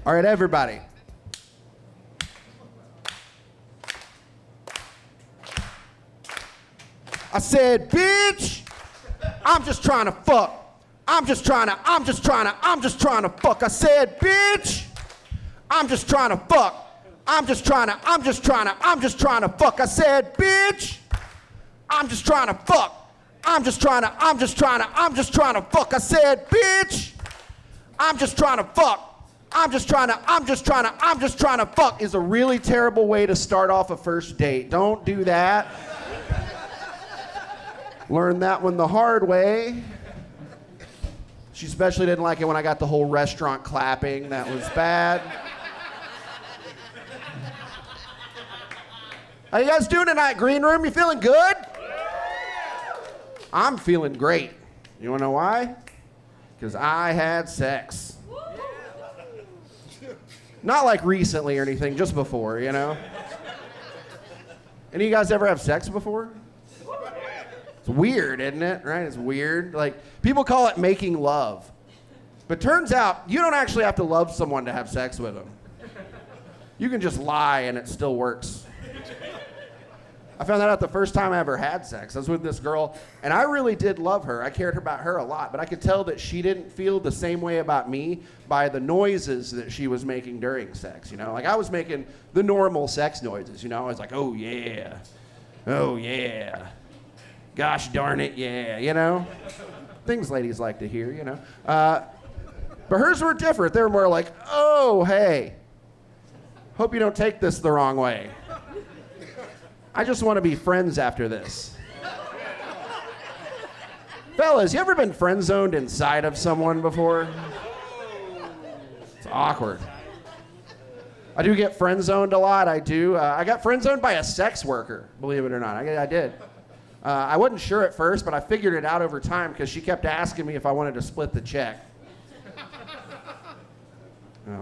All right, everybody. I said, bitch, I'm just trying to fuck. I'm just trying to fuck. I said, bitch, I'm just trying to fuck. I'm just trying to fuck. I said, bitch, I'm just trying to fuck. I'm just trying to fuck. I said, bitch, I'm just trying to fuck. I'm just trying to fuck is a really terrible way to start off a first date. Don't do that. Learned that one the hard way. She especially didn't like it when I got the whole restaurant clapping. That was bad. How you guys doing tonight, Green Room? You feeling good? I'm feeling great. You wanna know why? Because I had sex. Not like recently or anything, just before, you know? Any of you guys ever have sex before? It's weird, isn't it? Right? It's weird. Like, people call it making love. But turns out, you don't actually have to love someone to have sex with them. You can just lie and it still works. I found that out the first time I ever had sex. I was with this girl, and I really did love her. I cared about her a lot, but I could tell that she didn't feel the same way about me by the noises that she was making during sex, you know? Like, I was making the normal sex noises, you know? I was like, oh, yeah. Oh, yeah. Gosh darn it, yeah, you know? Things ladies like to hear, you know? But hers were different. They were more like, oh, hey. Hope you don't take this the wrong way. I just want to be friends after this. Fellas, you ever been friend-zoned inside of someone before? It's awkward. I do get friend-zoned a lot, I do. I got friend-zoned by a sex worker, believe it or not. I did. I wasn't sure at first, but I figured it out over time because she kept asking me if I wanted to split the check.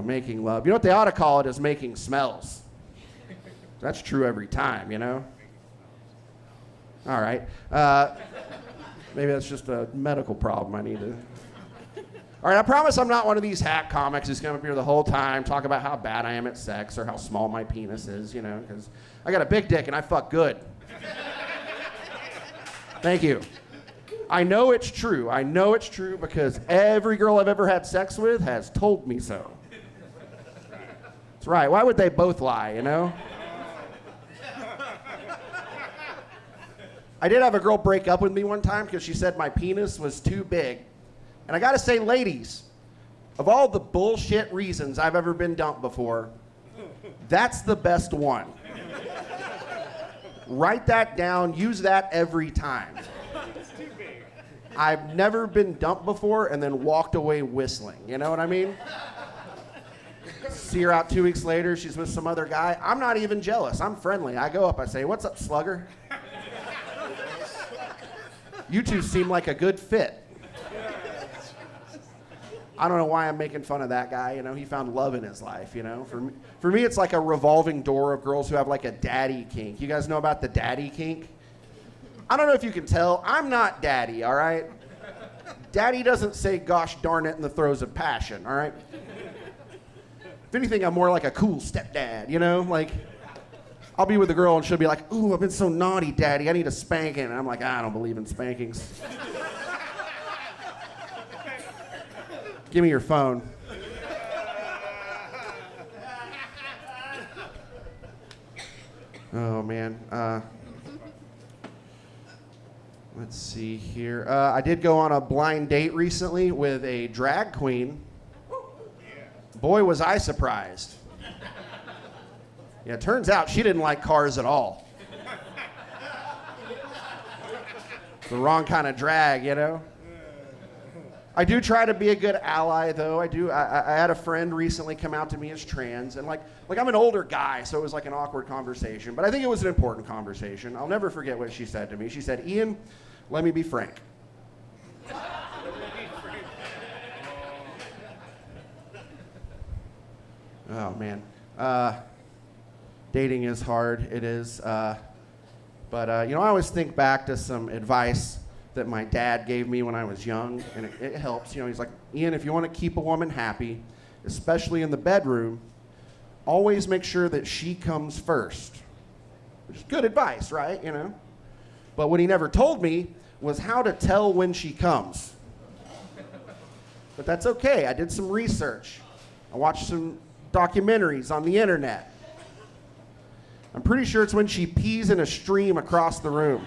Making love. You know what they ought to call it is making smells. That's true every time, you know? All right. Maybe that's just a medical problem I need to... All right, I promise I'm not one of these hack comics who's come up here the whole time, talk about how bad I am at sex or how small my penis is, you know, because I got a big dick and I fuck good. Thank you. I know it's true. I know it's true because every girl I've ever had sex with has told me so. That's right. Why would they both lie, you know? I did have a girl break up with me one time because she said my penis was too big. And I gotta say, ladies, of all the bullshit reasons I've ever been dumped before, that's the best one. Write that down, use that every time. I've never been dumped before and then walked away whistling, you know what I mean? See her out 2 weeks later, she's with some other guy. I'm not even jealous, I'm friendly. I go up, I say, what's up, slugger? You two seem like a good fit. I don't know why I'm making fun of that guy, you know, he found love in his life, you know. For me, it's like a revolving door of girls who have like a daddy kink. You guys know about the daddy kink? I don't know if you can tell, I'm not daddy, all right? Daddy doesn't say gosh darn it in the throes of passion, all right? If anything, I'm more like a cool stepdad, you know? Like, I'll be with a girl and she'll be like, ooh, I've been so naughty, daddy, I need a spanking. And I'm like, I don't believe in spankings. Give me your phone. Oh, man. Let's see here. I did go on a blind date recently with a drag queen. Boy, was I surprised. Yeah, it turns out she didn't like cars at all. The wrong kind of drag, you know? I do try to be a good ally, though. I had a friend recently come out to me as trans, and like I'm an older guy, so it was like an awkward conversation, but I think it was an important conversation. I'll never forget what she said to me. She said, Ian, let me be frank. Oh, man. Dating is hard, it is. But you know, I always think back to some advice that my dad gave me when I was young, and it helps. You know, he's like, Ian, if you want to keep a woman happy, especially in the bedroom, always make sure that she comes first. Which is good advice, right? You know? But what he never told me was how to tell when she comes. But that's okay. I did some research. I watched some documentaries on the internet. I'm pretty sure it's when she pees in a stream across the room.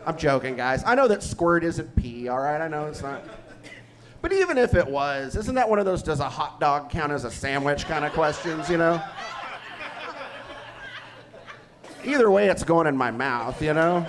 I'm joking, guys. I know that squirt isn't pee, all right? I know it's not. But even if it was, isn't that one of those does a hot dog count as a sandwich kind of questions, you know? Either way, it's going in my mouth, you know?